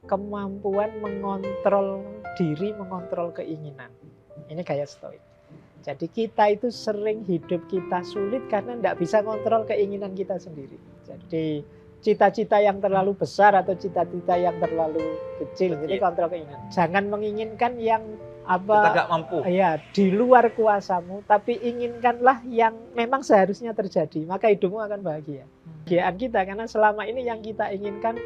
kemampuan mengontrol diri, mengontrol keinginan. Ini gaya stoik. Jadi kita itu sering hidup kita sulit karena tidak bisa kontrol keinginan kita sendiri. Jadi cita-cita yang terlalu besar atau cita-cita yang terlalu kecil, jadi kontrol keinginan. Jangan menginginkan yang kita nggak mampu. Ya, di luar kuasamu, tapi inginkanlah yang memang seharusnya terjadi, maka hidupmu akan bahagia. Kebahagiaan kita, karena selama ini yang kita inginkan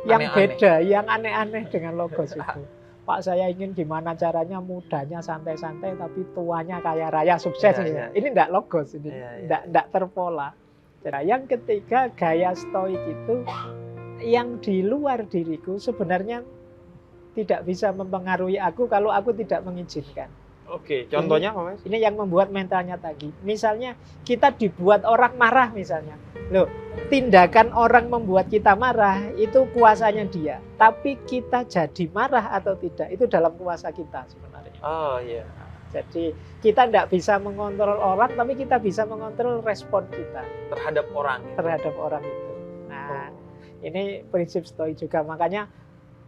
yang beda, yang aneh-aneh dengan logos itu. Pak, saya ingin gimana caranya mudanya santai-santai tapi tuanya kaya raya sukses. Ini enggak logos, ini enggak terpola. Jadi yang ketiga, gaya stoik itu yang di luar diriku sebenarnya tidak bisa mempengaruhi aku kalau aku tidak mengizinkan. Oke, contohnya apa, Mas? Ini yang membuat mentalnya tadi. Misalnya kita dibuat orang marah misalnya. Loh, tindakan orang membuat kita marah itu kuasanya dia. Tapi kita jadi marah atau tidak itu dalam kuasa kita sebenarnya. Oh iya. Jadi kita tidak bisa mengontrol orang, tapi kita bisa mengontrol respon kita terhadap orang. Terhadap orang itu. Nah, ini prinsip stoik juga. Makanya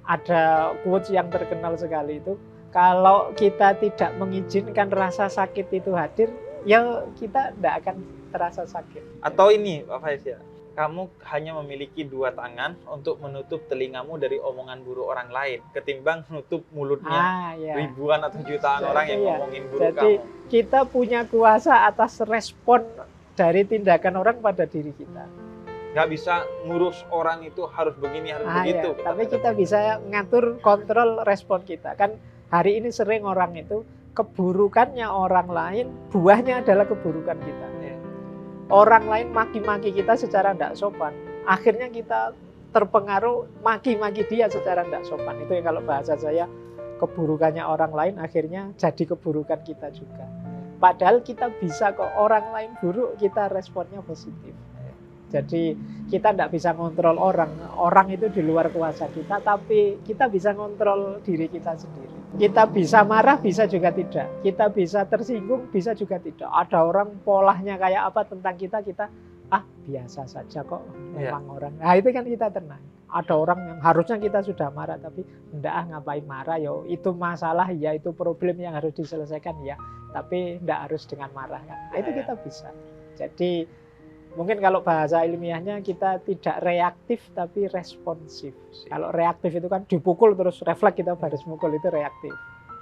ada quotes yang terkenal sekali itu, kalau kita tidak mengizinkan rasa sakit itu hadir, ya kita tidak akan terasa sakit. Atau ini, Pak Faiz ya, kamu hanya memiliki 2 tangan untuk menutup telingamu dari omongan buruk orang lain, ketimbang menutup mulutnya ribuan atau jutaan orang yang ngomongin buruk jadi, kamu. Kita punya kuasa atas respon dari tindakan orang pada diri kita. Nggak bisa ngurus orang itu harus begini, harus begitu. Ya, tapi kita bisa ngatur kontrol respon kita. Kan hari ini sering orang itu keburukannya orang lain, buahnya adalah keburukan kita. Orang lain maki-maki kita secara tidak sopan, akhirnya kita terpengaruh maki-maki dia secara tidak sopan. Itu yang kalau bahasa saya, keburukannya orang lain akhirnya jadi keburukan kita juga. Padahal kita bisa kok orang lain buruk, kita responnya positif. Jadi kita tidak bisa ngontrol orang. Orang itu di luar kuasa kita, tapi kita bisa ngontrol diri kita sendiri. Kita bisa marah, bisa juga tidak. Kita bisa tersinggung, bisa juga tidak. Ada orang polanya kayak apa tentang kita, biasa saja kok memang orang. Nah itu kan kita tenang. Ada orang yang harusnya kita sudah marah, tapi enggak ngapain marah, yo itu masalah, ya itu problem yang harus diselesaikan ya. Tapi enggak harus dengan marah kan. Nah, itu kita bisa. Jadi mungkin kalau bahasa ilmiahnya kita tidak reaktif tapi responsif. Kalau reaktif itu kan dipukul terus refleks kita balas mukul, itu reaktif.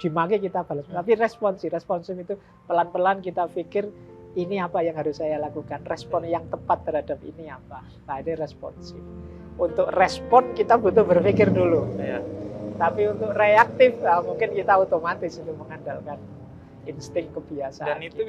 Dimaki kita balas. Tapi responsif. Responsif itu pelan-pelan kita pikir ini apa yang harus saya lakukan. Respon yang tepat terhadap ini apa. Nah ini responsif. Untuk respon kita butuh berpikir dulu. Tapi untuk reaktif mungkin kita otomatis itu mengandalkan insting kebiasaan. Dan itu